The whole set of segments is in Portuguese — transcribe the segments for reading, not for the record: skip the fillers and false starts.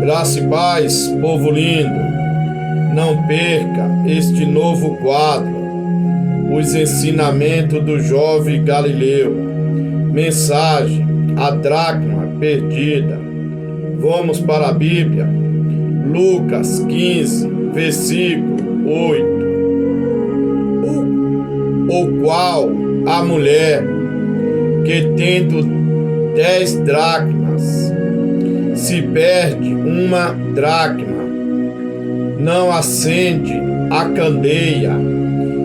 Graça e paz, povo lindo, não perca este novo quadro, os ensinamentos do jovem Galileu, mensagem, a dracma perdida. Vamos para a Bíblia, Lucas 15, versículo 8. O qual a mulher que tendo 10 dracmas, se perde uma dracma, não acende a candeia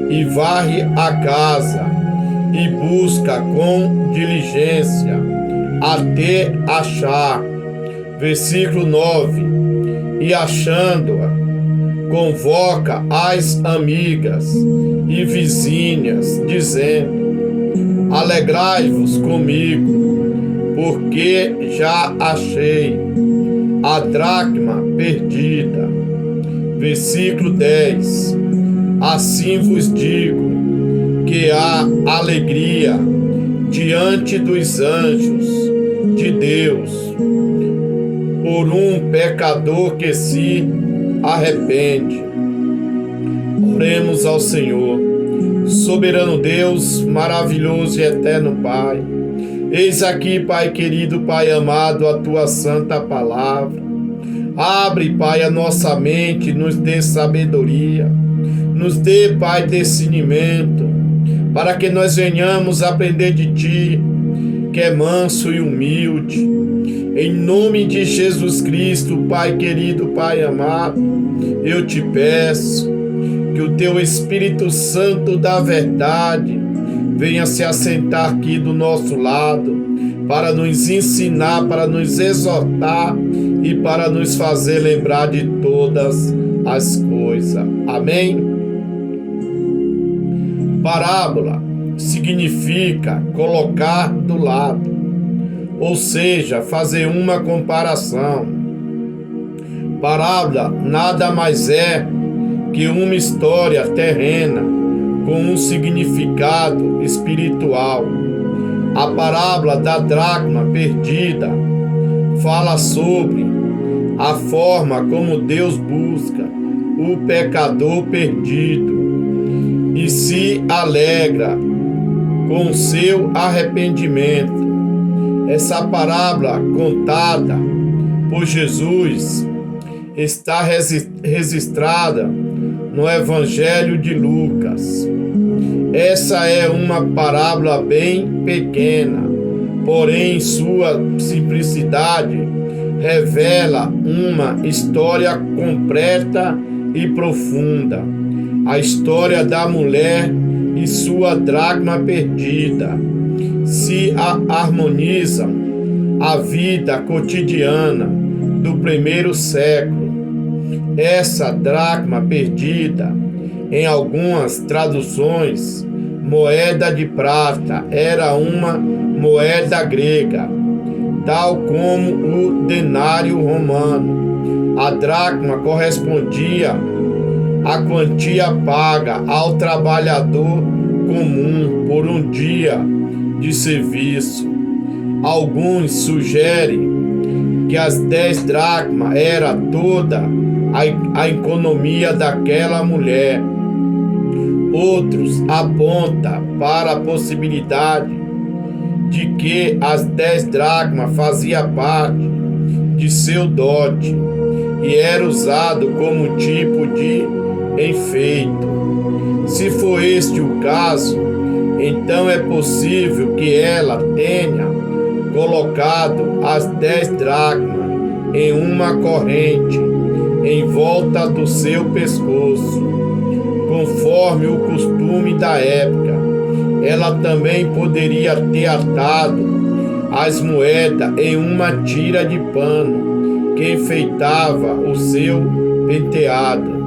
e varre a casa e busca com diligência até achar. Versículo 9. E achando-a, convoca as amigas e vizinhas, dizendo: alegrai-vos comigo, porque já achei a dracma perdida. Versículo 10. Assim vos digo que há alegria diante dos anjos de Deus por um pecador que se arrepende. Oremos ao Senhor. Soberano Deus, maravilhoso e eterno Pai, eis aqui, Pai querido, Pai amado, a Tua santa palavra. Abre, Pai, a nossa mente, nos dê sabedoria, nos dê, Pai, discernimento, para que nós venhamos aprender de Ti, que é manso e humilde. Em nome de Jesus Cristo, Pai querido, Pai amado, eu te peço que o Teu Espírito Santo da verdade venha se assentar aqui do nosso lado, para nos ensinar, para nos exortar e para nos fazer lembrar de todas as coisas. Amém? Parábola significa colocar do lado, ou seja, fazer uma comparação. Parábola nada mais é que uma história terrena com um significado espiritual. A parábola da dracma perdida fala sobre a forma como Deus busca o pecador perdido e se alegra com seu arrependimento. Essa parábola contada por Jesus está registrada no Evangelho de Lucas. Essa é uma parábola bem pequena, porém sua simplicidade revela uma história completa e profunda. A história da mulher e sua dracma perdida se harmonizam à vida cotidiana do primeiro século. Essa dracma perdida, em algumas traduções, moeda de prata, era uma moeda grega, tal como o denário romano. A dracma correspondia à quantia paga ao trabalhador comum por um dia de serviço. Alguns sugerem que as 10 dracmas era toda a economia daquela mulher. Outros apontam para a possibilidade de que as 10 dracmas faziam parte de seu dote e era usado como tipo de enfeite. Se for este o caso, então é possível que ela tenha colocado as 10 dracmas em uma corrente em volta do seu pescoço, conforme o costume da época. Ela também poderia ter atado as moedas em uma tira de pano que enfeitava o seu penteado.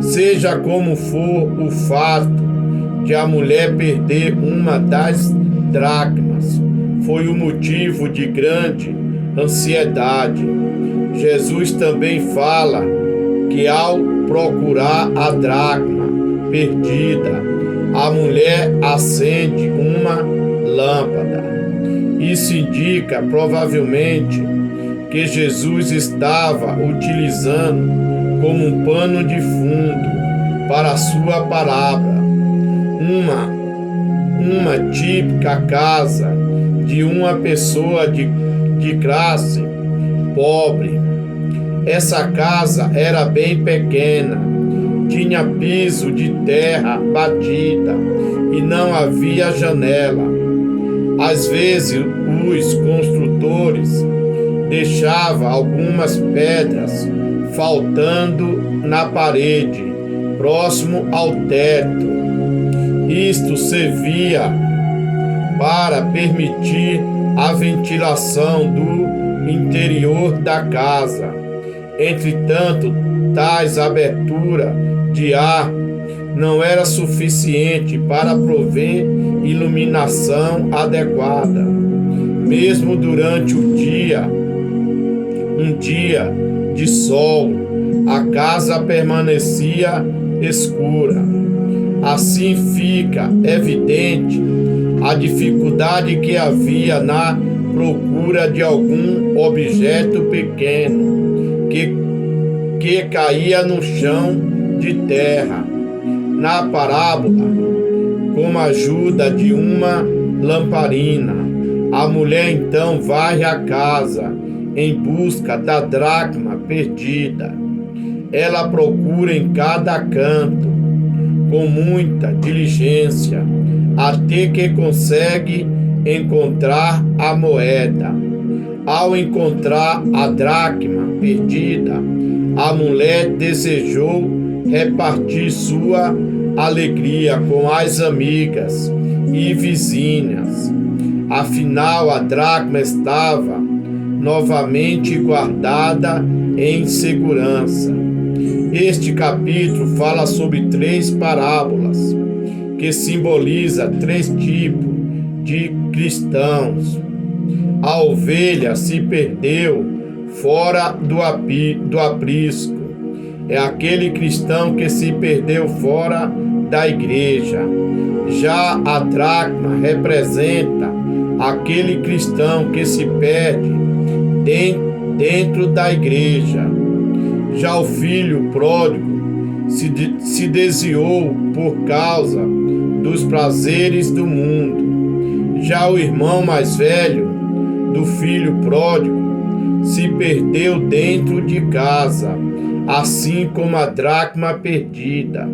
Seja como for o fato de a mulher perder uma das dracmas, foi o motivo de grande ansiedade. Jesus também fala que ao procurar a dracma perdida, a mulher acende uma lâmpada Isso indica provavelmente que Jesus estava utilizando como um pano de fundo para a sua palavra uma típica casa de uma pessoa de classe pobre. Essa casa era bem pequena, tinha piso de terra batida e não havia janela. Às vezes, os construtores deixavam algumas pedras faltando na parede, próximo ao teto. Isto servia para permitir a ventilação do interior da casa. Entretanto, tais abertura de ar não era suficiente para prover iluminação adequada. Mesmo durante um dia de sol, a casa permanecia escura. Assim fica evidente a dificuldade que havia na procura de algum objeto pequeno que caía no chão de terra. Na parábola, com a ajuda de uma lamparina, a mulher então varre a casa em busca da dracma perdida. Ela procura em cada canto, com muita diligência, até que consegue encontrar a moeda. Ao encontrar a dracma perdida, a mulher desejou repartir sua alegria com as amigas e vizinhas. Afinal, a dracma estava novamente guardada em segurança. Este capítulo fala sobre 3 parábolas que simboliza 3 tipos de cristãos. A ovelha se perdeu fora do aprisco. É aquele cristão que se perdeu fora da igreja. Já a dracma representa aquele cristão que se perde dentro da igreja. Já o filho pródigo se desviou por causa dos prazeres do mundo. Já o irmão mais velho do filho pródigo se perdeu dentro de casa, assim como a dracma perdida.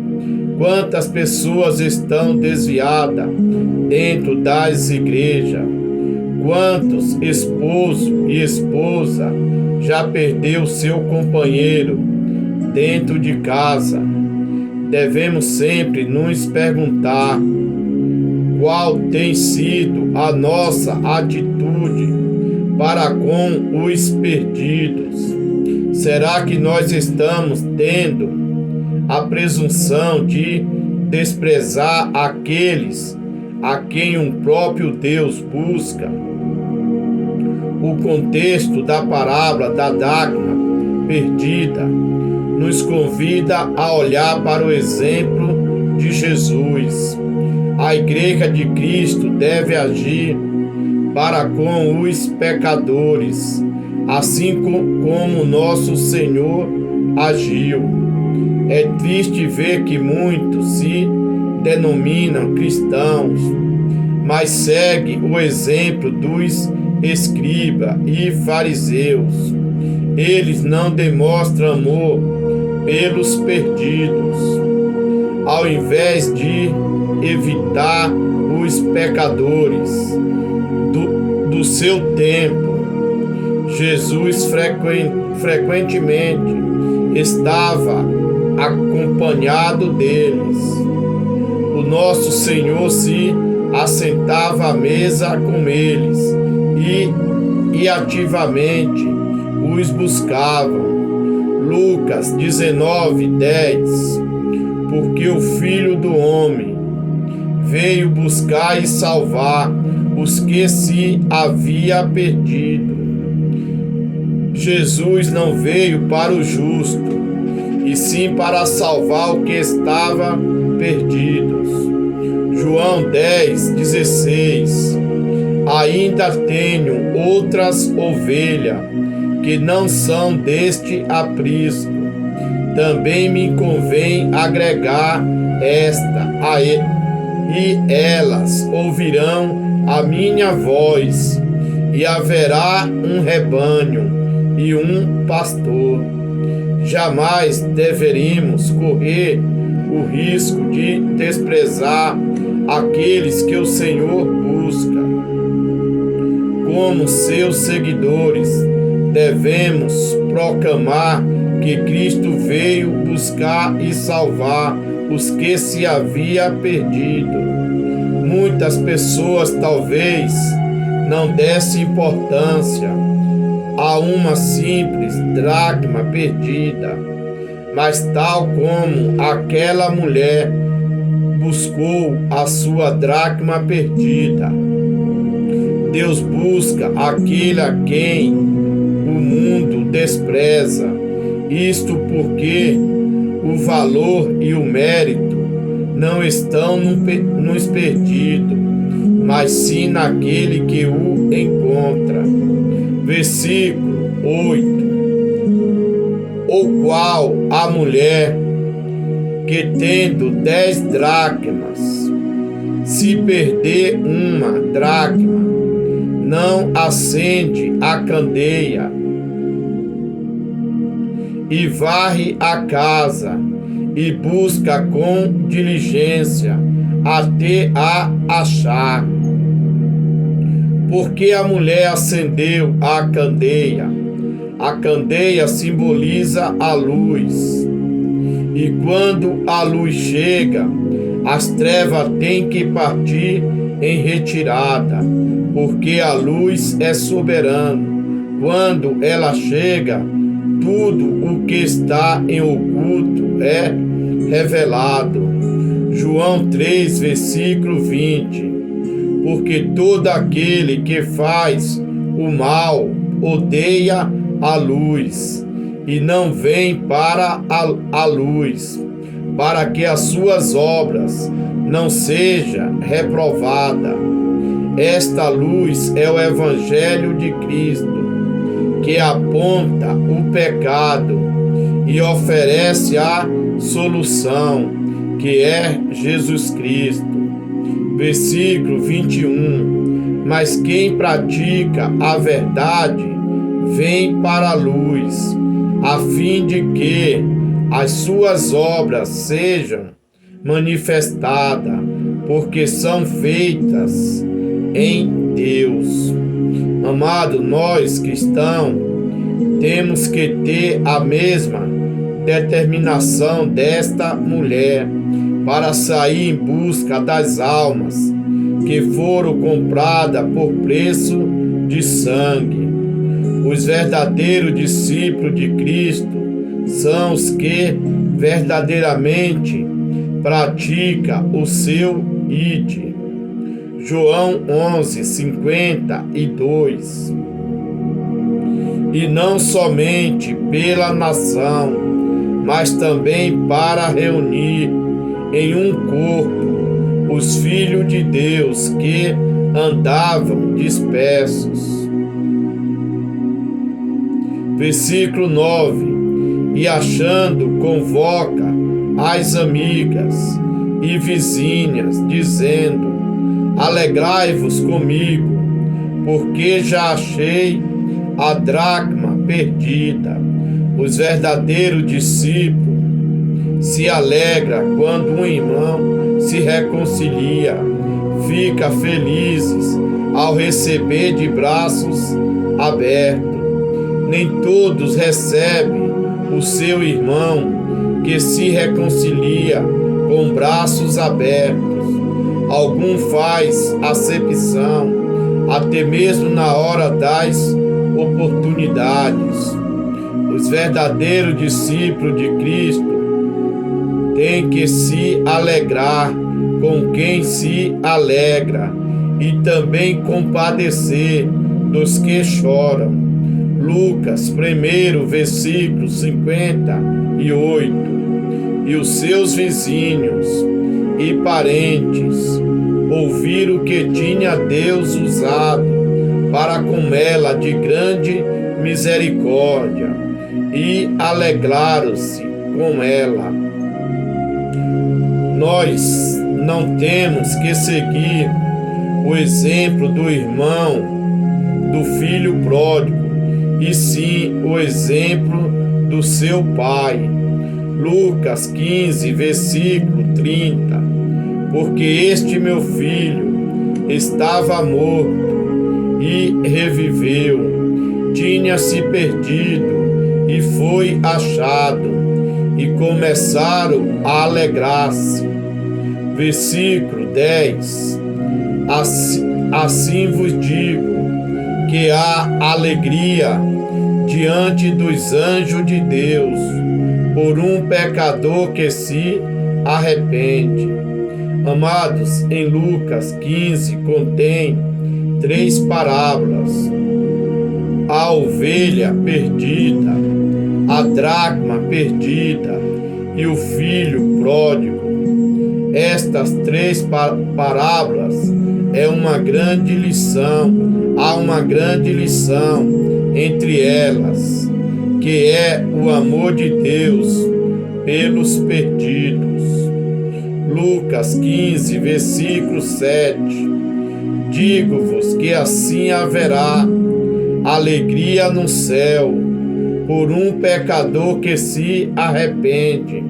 Quantas pessoas estão desviadas dentro das igrejas? Quantos esposo e esposa já perdeu seu companheiro dentro de casa? Devemos sempre nos perguntar qual tem sido a nossa atitude para com os perdidos. Será que nós estamos tendo a presunção de desprezar aqueles a quem um próprio Deus busca? O contexto da parábola da dracma perdida nos convida a olhar para o exemplo de Jesus. A Igreja de Cristo deve agir para com os pecadores, assim como nosso Senhor agiu. É triste ver que muitos se denominam cristãos, mas seguem o exemplo dos escribas e fariseus. Eles não demonstram amor pelos perdidos. Ao invés de evitar os pecadores do seu tempo, Jesus frequentemente estava acompanhado deles. O nosso Senhor se assentava à mesa com eles e ativamente os buscavam. Lucas 19:10. Porque o Filho do Homem veio buscar e salvar os que se havia perdido. Jesus não veio para o justo, e sim para salvar o que estava perdidos. João 10:16. ainda tenho outras ovelhas que não são deste aprisco. Também me convém agregar esta a ele, e elas ouvirão a minha voz, e haverá um rebanho e um pastor. Jamais deveríamos correr o risco de desprezar aqueles que o Senhor busca. Como seus seguidores, devemos proclamar que Cristo veio buscar e salvar os que se havia perdido. Muitas pessoas talvez não dessem importância a uma simples dracma perdida, mas tal como aquela mulher buscou a sua dracma perdida, Deus busca aquele a quem o mundo despreza. Isto porque o valor e o mérito não estão nos perdidos, mas sim naquele que o encontra. Versículo 8. O qual a mulher que tendo 10 dracmas, se perder uma dracma, não acende a candeia e varre a casa e busca com diligência até a achar. Porque a mulher acendeu a candeia. A candeia simboliza a luz. E quando a luz chega, as trevas têm que partir em retirada, porque a luz é soberana. Quando ela chega, tudo o que está em oculto é revelado. João 3, versículo 20. Porque todo aquele que faz o mal odeia a luz e não vem para a luz, para que as suas obras não sejam reprovadas. Esta luz é o Evangelho de Cristo, que aponta o pecado e oferece a solução, que é Jesus Cristo. Versículo 21. Mas quem pratica a verdade vem para a luz, a fim de que as suas obras sejam manifestadas, porque são feitas em Deus. Amado, nós cristãos temos que ter a mesma determinação desta mulher para sair em busca das almas que foram compradas por preço de sangue. Os verdadeiros discípulos de Cristo são os que verdadeiramente praticam o seu ide. João 11, 52. E não somente pela nação, mas também para reunir em um corpo os filhos de Deus que andavam dispersos. Versículo 9. E achando, convoca as amigas e vizinhas, dizendo: alegrai-vos comigo, porque já achei a dracma perdida. Os verdadeiros discípulos se alegram quando um irmão se reconcilia, fica felizes ao receber de braços abertos. Nem todos recebem o seu irmão que se reconcilia com braços abertos. Algum faz acepção, até mesmo na hora das oportunidades. Os verdadeiros discípulos de Cristo têm que se alegrar com quem se alegra e também compadecer dos que choram. Lucas 1, versículo 58. E os seus vizinhos e parentes ouviram que tinha Deus usado para com ela de grande misericórdia e alegraram-se com ela. Nós não temos que seguir o exemplo do irmão do filho pródigo, e sim o exemplo do seu pai. Lucas 15, versículo 30. Porque este meu filho estava morto e reviveu, tinha-se perdido e foi achado, e começaram a alegrar-se. Versículo 10. Assim vos digo que há alegria diante dos anjos de Deus por um pecador que se arrepende. Amados, em Lucas 15 contém 3 parábolas: a ovelha perdida, a dracma perdida e o filho pródigo. Estas 3 parábolas é uma grande lição. Há uma grande lição entre elas, que é o amor de Deus pelos perdidos. Lucas 15, versículo 7. Digo-vos que assim haverá alegria no céu por um pecador que se arrepende,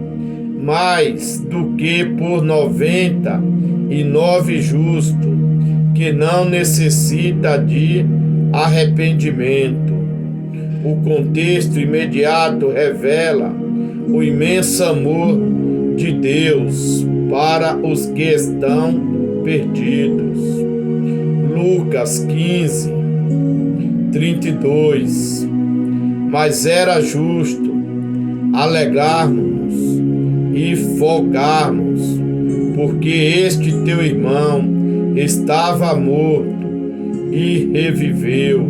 mais do que por 99 justos, que não necessita de arrependimento. O contexto imediato revela o imenso amor de Deus para os que estão perdidos. Lucas 15, 32. Mas era justo alegrarmos e folgarmos, porque este teu irmão estava morto e reviveu,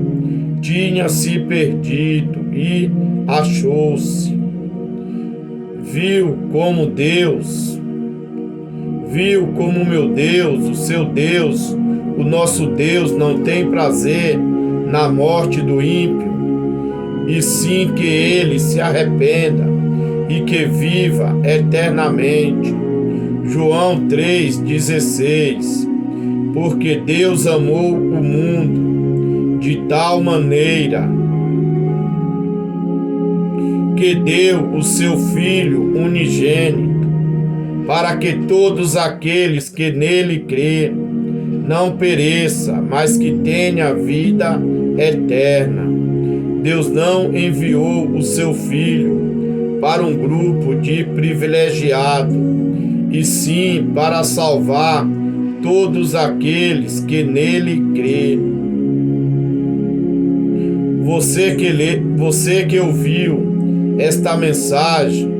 tinha-se perdido e achou-se. Viu como meu Deus, o seu Deus, o nosso Deus não tem prazer na morte do ímpio, e sim que ele se arrependa e que viva eternamente. João 3,16. Porque Deus amou o mundo de tal maneira que deu o seu Filho unigênito, para que todos aqueles que nele crê não pereça, mas que tenha vida eterna. Deus não enviou o seu Filho para um grupo de privilegiados, e sim para salvar todos aqueles que nele crê. Você que ouviu esta mensagem,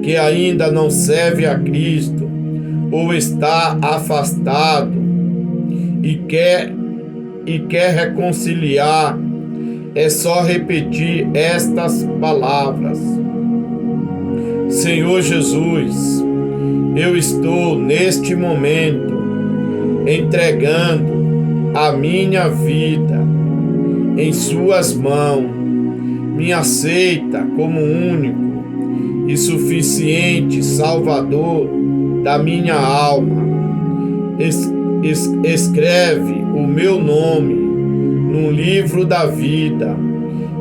que ainda não serve a Cristo ou está afastado e quer reconciliar, é só repetir estas palavras: Senhor Jesus, eu estou neste momento entregando a minha vida em suas mãos. Me aceita como único e suficiente Salvador da minha alma. Escreve o meu nome no livro da vida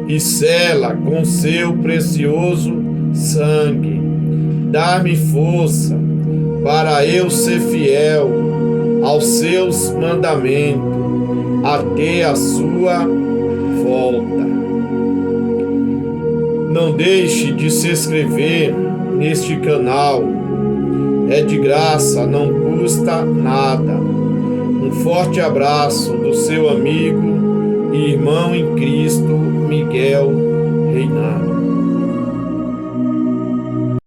e sela com seu precioso sangue. Dá-me força para eu ser fiel aos seus mandamentos até a sua volta. Não deixe de se inscrever neste canal, é de graça, não custa nada. Um forte abraço do seu amigo e irmão em Cristo, Miguel Reinaldo.